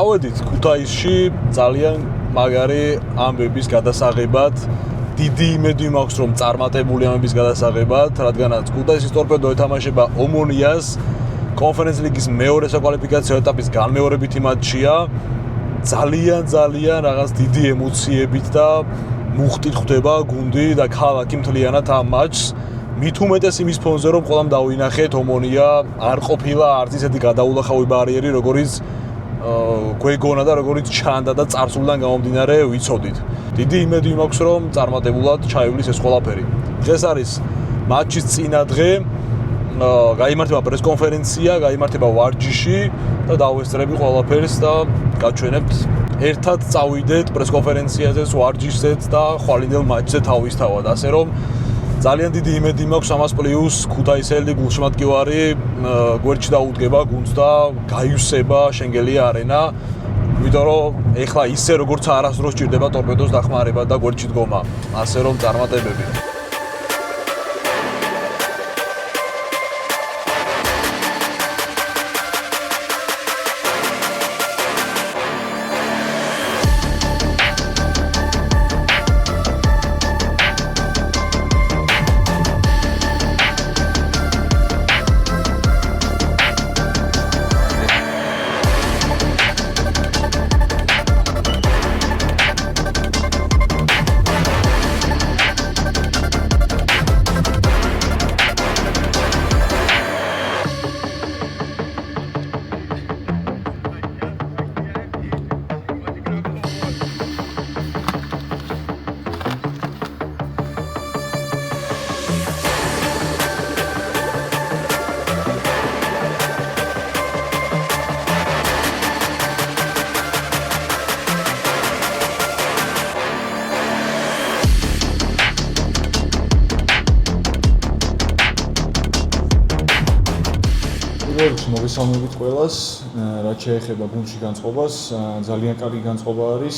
ავედით ქუთაისში ძალიან მაგარი ამბების გადასაღებად, დიდი იმედი მაქვს რომ წარმატებული ამბების გადასაღებად, რადგანაც ქუთაისის ტორპედო ეთამაშება ომონიას კონფერენც ლიგის მეორე საკვალიფიკაციო ეტაპის განმეორებითი მატჩია. ძალიან რაღაც დიდი ემოციებით და მუხტით ხვდება გუნდი და ქალაქი მთლიანად ამ მატჩს. მით უმეტეს იმის ფონზე რომ ყველამ დავინახეთ ომონია არ ყოფილა არც ისეთი გადაულახავი ბარიერი როგორიც გვეგონა და როგორიც ჩანდა და წარსულიდან გამომდინარე ვიცოდით. დიდი იმედი მაქვს რომ წარმატებულად ჩაივლის ეს ყველაფერი. დღეს არის მატჩის წინა დღე. გაიმართება პრესკონფერენცია, გაიმართება ვარჯიში და დავესწრები ყველაფერს და გაჩვენებთ. ერთად წავიდეთ პრესკონფერენციაზე, ვარჯიშზეც და ხვალინდელ მატჩზე თავისთავად. ასე რომ ძალიან დიდი იმედი მაქვს ამას პლუს ქუთაისელი გულშემატკივარი გვერდში დაუდგება გუნდს და გაივსება შენგელია არენა. იმიტომ რომ ეხლა ისე როგორც არასდროს ჭირდება ტორპედოს დახმარება და გვერდში დგომა. ასე რომ წარმატებები. მოგესალმებით ყველას, რაც შეეხება გუნდში განწყობას, ძალიან კარგი განწყობა არის.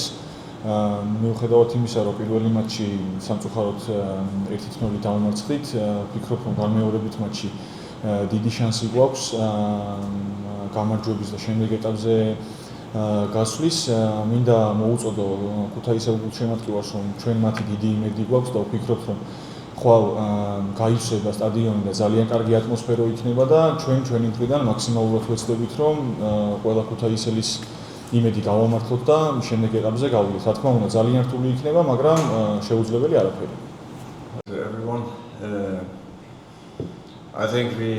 მიუხედავად იმისა, რომ პირველი მატჩი სამწუხაროდ 1-0 დავამარცხდით, ვფიქრობ, რომ განმეორებით მატჩი დიდი შანსი გვაქვს გამარჯვების და შემდეგ ეტაპზე გასვლის. მინდა მოუწოდო ქუთაისელ გულშემატკივარს, რომ ჩვენ მათი დიდი იმედი გვაქვს და ვფიქრობ, რომ ხვალ გაივსება სტადიონი და ძალიან კარგი ატმოსფერო იქნება და ჩვენი მხრიდან მაქსიმალურად ვეცდებით რომ ყველა ქუთაისელის იმედი გავამართლოთ და შემდეგ ეტაპზე გავიდეთ. რა თქმა უნდა ძალიან რთული იქნება, მაგრამ შეუძლებელი არაფერი. Everyone, I think we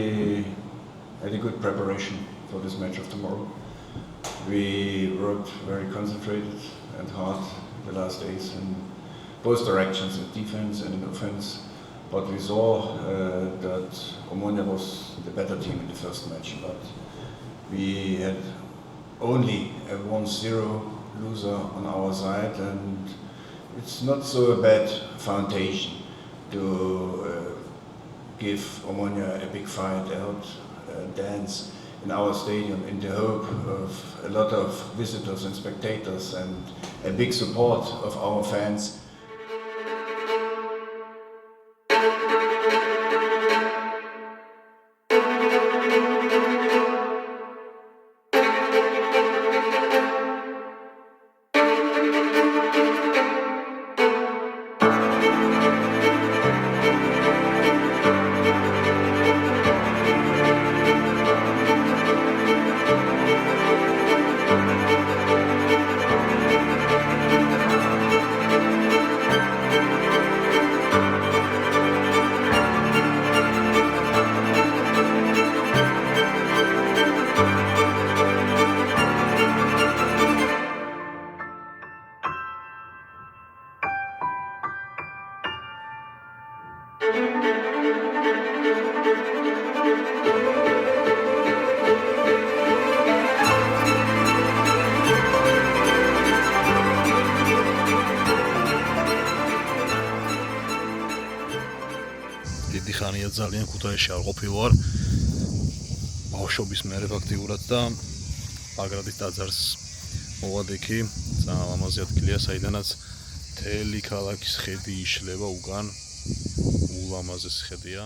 had a good preparation for this match of tomorrow. We worked very concentrated and hard the last days in both directions, in defense and in offense. But we saw that Omonia was the better team in the first match, but we had only a 1-0 loser on our side, and it's not so a bad foundation to give Omonia a big fight out, dance in our stadium in the hope of a lot of visitors and spectators and a big support of our fans. დიდი ხანია ძალიან ქუთაისში არ ყოფილვარ. ბავშვობის მერე ფაქტიურად და ბაგრატის ტაძარს მოვადექი, ლამაზი ადგილია, საიდანაც მთელი ქალაქის ხედი იშლება უკან. ულამაზესი ხედია.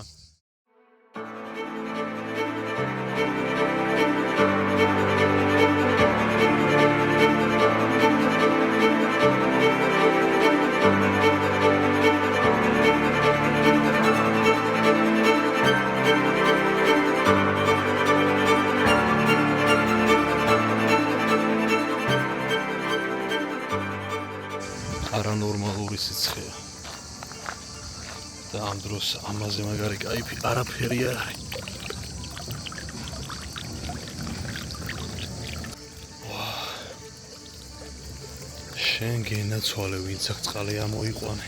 და ამ დროს ამაზე მაგარი кайფი არაფერი არ არის. შენ გენაცვალე, ვინც აქ წყალი ამოიყვანე.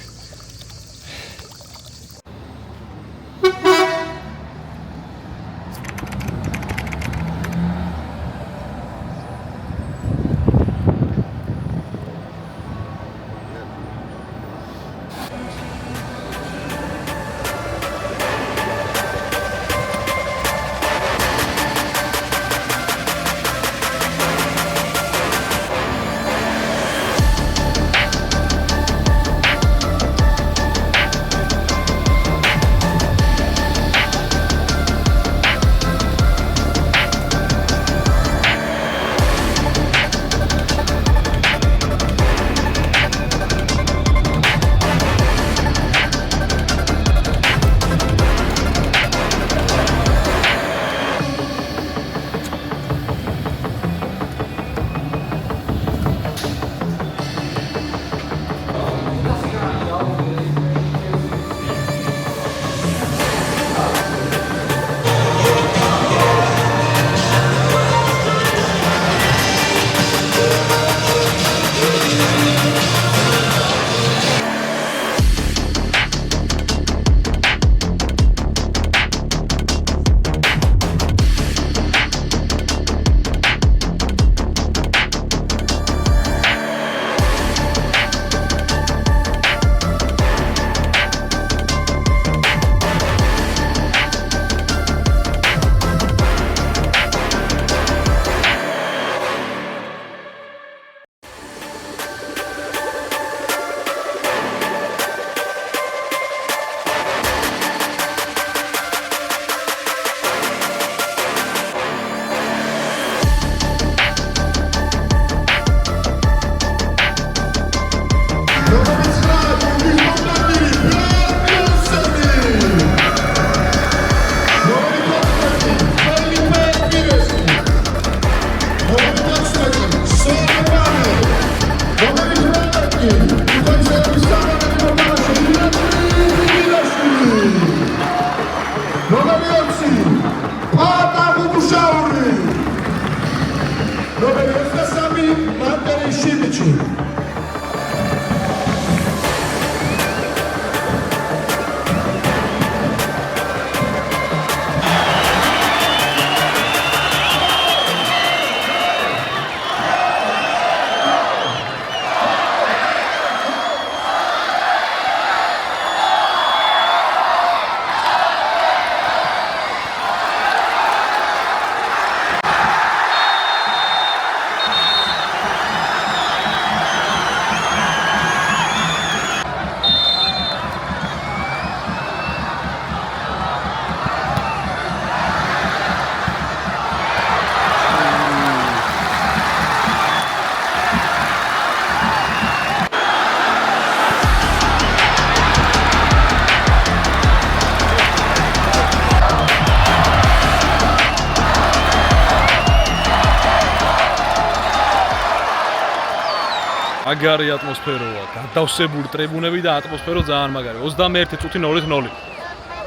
მაგარი ატმოსფეროა, გადავსებული ტრიბუნები და ატმოსფერო ძალიან მაგარი. 21 წუთი 0-0.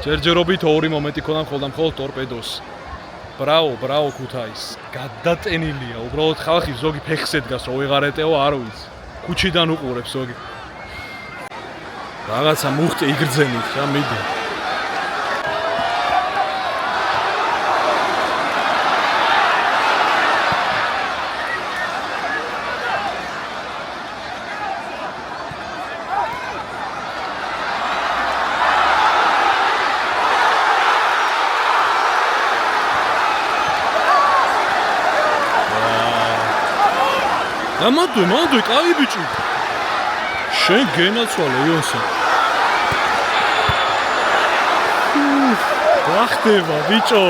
ჯერჯერობით ორი მომენტი ქონდა მხოლოდ ტორპედოს. ბრავო ქუთაის. გადატენილია, უბრალოდ ხალხი ზოგი ფეხს ედგას, რომ ვეღარ ეტეო, არ ვიცი. ქუჩიდან უყურებს ზოგი. რაღაცა მუხტი იგრძენით, რა მიდი. მანდ კაი ბიჭი. შენ გენაცვალე იონსა. ვახტება ბიჭო.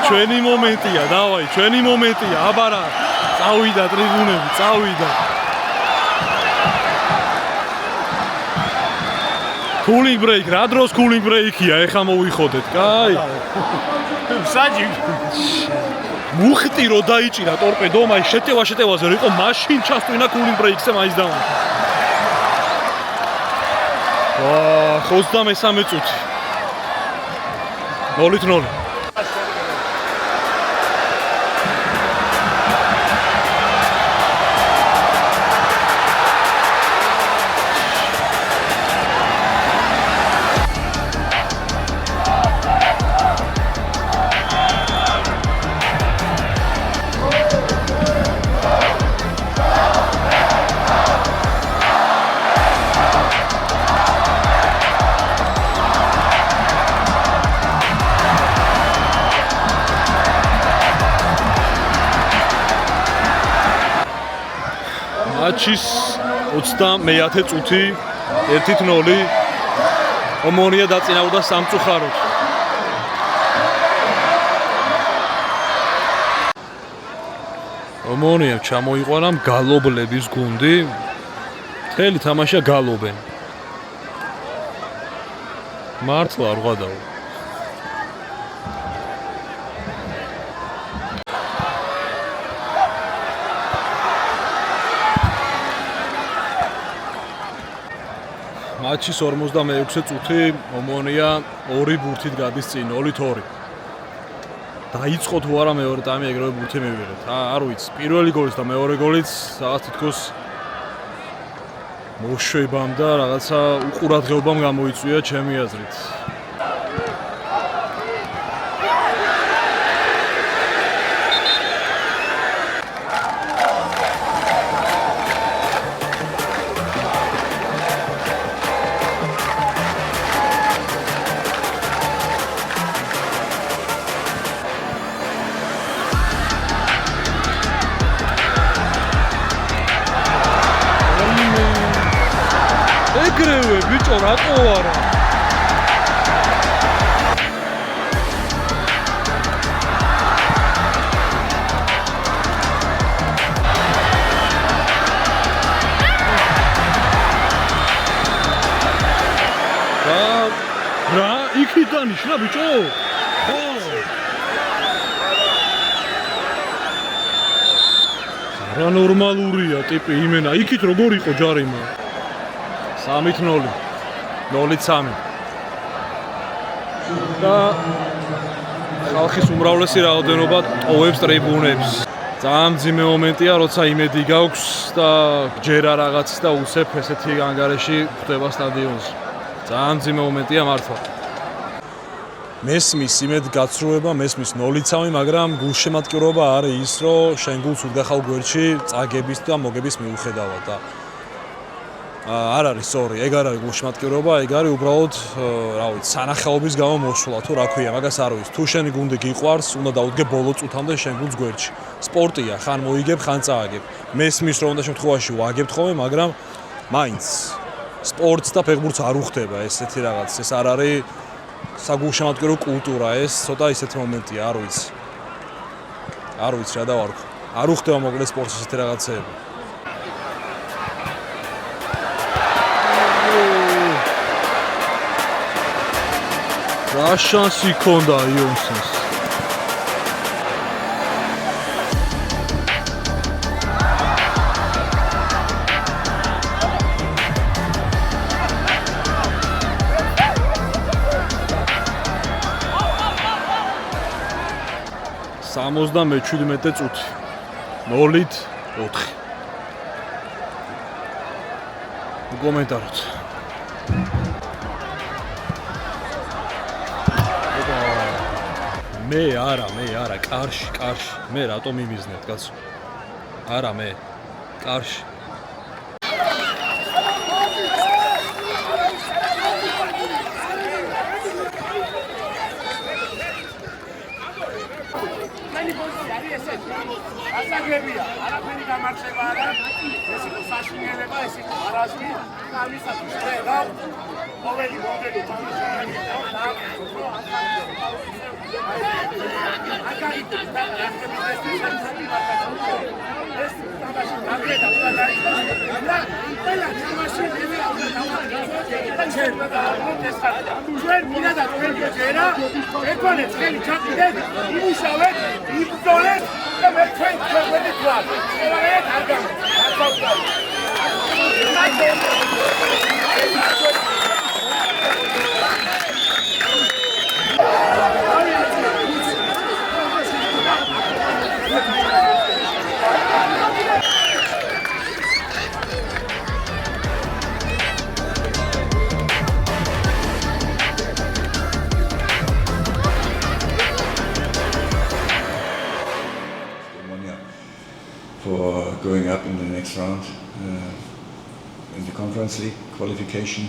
ჩვენი მომენტია, დავაი, ჩვენი მომენტია, აბარა. წავიდა ტრიბუნები, წავიდა. Cooling break, რა დროს cooling break-ია, ეხა მოვიხოდეთ, კაი. საჯი მუხტი რო დაიჭირა ტორპედო, მაი შეტევაზე რო იყო, მაშინ ჩასტვინა cooling break-ზე მაინც დავა. 23 წუთი. 0-0. მატჩის 30 წუთი 1-0 ომონია დაწინაურდა სამწუხაროდ. ომონიამ ჩამოიყვანა გალობლების გუნდი. მთელი თამაშია გალობენ. მართლა არ ვღადაო. მატჩის 46 წუთი ომონია 2 ბურთით გადის წინ 0-2. დაიწყო თუ არა მეორე ტაიმი ეგრევე ბურთი მივიღეთ. არ ვიცი, პირველი გოლიც და მეორე გოლიც რაღაც თითქოს მოშვებამ და რაღაცა უყურადღებობამ გამოიწვია ჩემი აზრით. ეგრევე ბიჭო რატო არა? რა იქიდან ისრა ბიჭო? ხო. რა ნორმალურია ტიპი იმენა. იქით როგორ იყო ჯარიმა? 3-0 0-3 და ხალხის უმრავლესი რაოდენობა ტოვებს ტრიბუნებს. ძალიან მძიმე მომენტია, როცა იმედი გაქვს და გჯერა რაღაც და უცებ ესეთი ანგარიში ხდება სტადიონზე. ძალიან მძიმე მომენტია მართლა. მესმის იმედ გაცრუება, მესმის 0-3, მაგრამ გულშემატკივრობა არის ის, რომ შენ გულს უდგახავ გვერდში წაგების და მოგების მიუხედავად და არ არის სწორი, ეგ არ არის გულშემატკივრობა, ეგ არის უბრალოდ, რა ვიცი, სანახაობის გამო მოსვლა თუ რა ქვია, მაგას არ ვიცი. თუ შენი გუნდი გიყვარს, უნდა დაუდგე ბოლო წუთამდე შენ გუნდს გვერდში. სპორტია, ხან მოიგებ, ხან წააგებ. მესმის რომ უნდა შემთხვევაში ვაგებთ ხოლმე, მაგრამ მაინც სპორტს და ფეხბურთს არ უხდება ესეთი რაღაც. ეს არ არის საგულშემატკივრო კულტურა, ეს ცოტა ისეთი მომენტია, არ ვიცი. არ ვიცი რა დავარქვა. არ უხდება მოკლედ სპორტს ესეთი რაღაცეები. რა შანსი ჰქონდა იონსის? სამოცდამეჩვიდმეტე წუთი 0-4 კომენტაროთ. მე არა, კარში, მე რატომ იმიზნეთ, კაცო? არა მე, კარში. ასაგებია, არაფერი გამარჯვება არა, ეს იყო საშინელება, ეს იყო მარაზმი, ამისათვის ხდება, ყოველი მოდელი თამაშიანი და up in the next round in the Conference League qualification.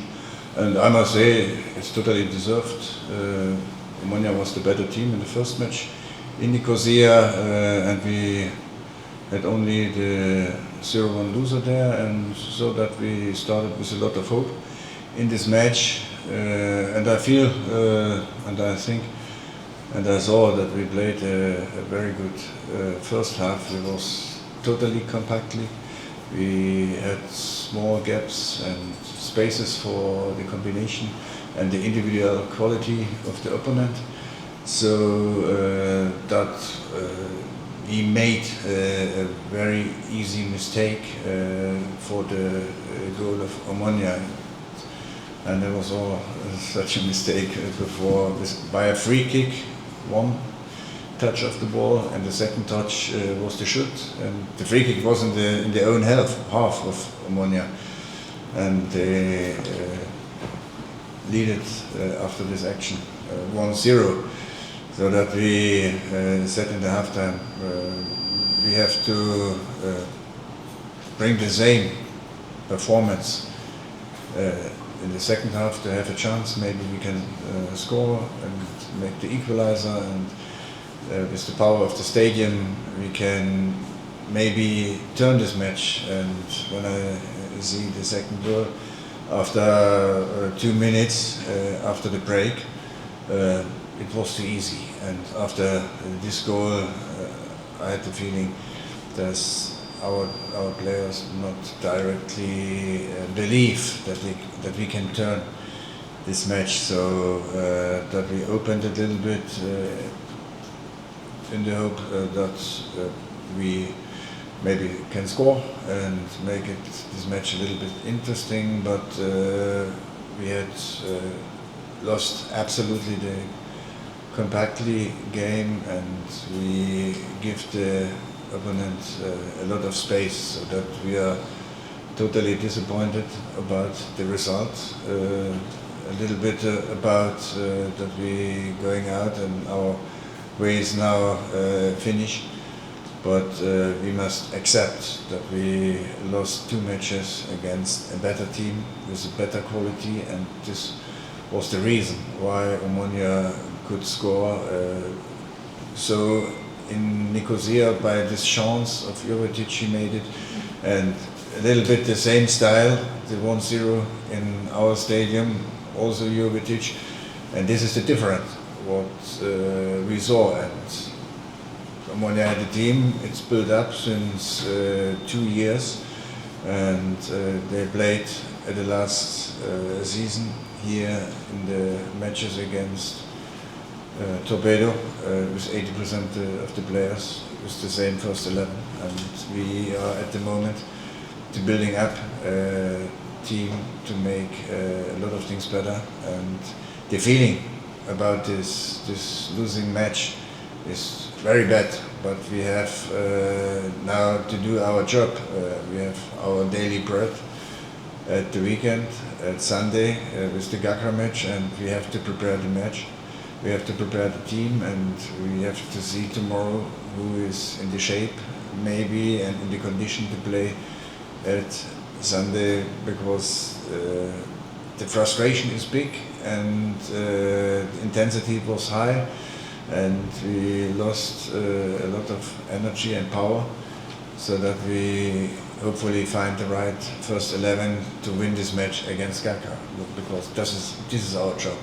And I must say, it's totally deserved. Omonia was the better team in the first match in Nicosia, and we had only the 0-1 loser there, and so that we started with a lot of hope in this match. And I feel, and I think, and I saw that we played a very good first half. It was totally compactly. We had small gaps and spaces for the combination and the individual quality of the opponent. So that he made a very easy mistake for the goal of Omonia. And there was all such a mistake before by a free kick, one touch of the ball, and the second touch was the shoot. And the free kick was in the own half of Omonia, and they lead it after this action 1-0. So that we said in the halftime we have to bring the same performance in the second half to have a chance. Maybe we can score and make the equalizer, and with the power of the stadium we can maybe turn this match. And when I see the second goal after 2 minutes after the break, it was too easy. And after this goal I had the feeling that our players not directly believe that we can turn this match, so that we opened it a little bit in the hope that we maybe can score and make this match a little bit interesting, but we had lost absolutely the compactly game, and we give the opponent a lot of space, so that we are totally disappointed about the result. A little bit about that we going out and our way is now finished, but we must accept that we lost 2 matches against a better team with a better quality, and this was the reason why Omonia could score. So in Nicosia, by this chance of Jovetic, he made it, and a little bit the same style, the 1-0 in our stadium, also Jovetic, and this is the difference what we saw. And Omonia had a team, it's built up since 2 years, and they played at the last season here in the matches against Torpedo with 80% of the players with the same first 11, and we are at the moment building up a team to make a lot of things better. And the feeling about this losing match is very bad, but we have now to do our job. We have our daily bread at the weekend, at Sunday with the Gakra match, and we have to prepare the match. We have to prepare the team, and we have to see tomorrow who is in the shape, maybe, and in the condition to play at Sunday, because the frustration is big and the intensity was high, and we lost a lot of energy and power, so that we hopefully find the right first 11 to win this match against Gakra, because this is our job.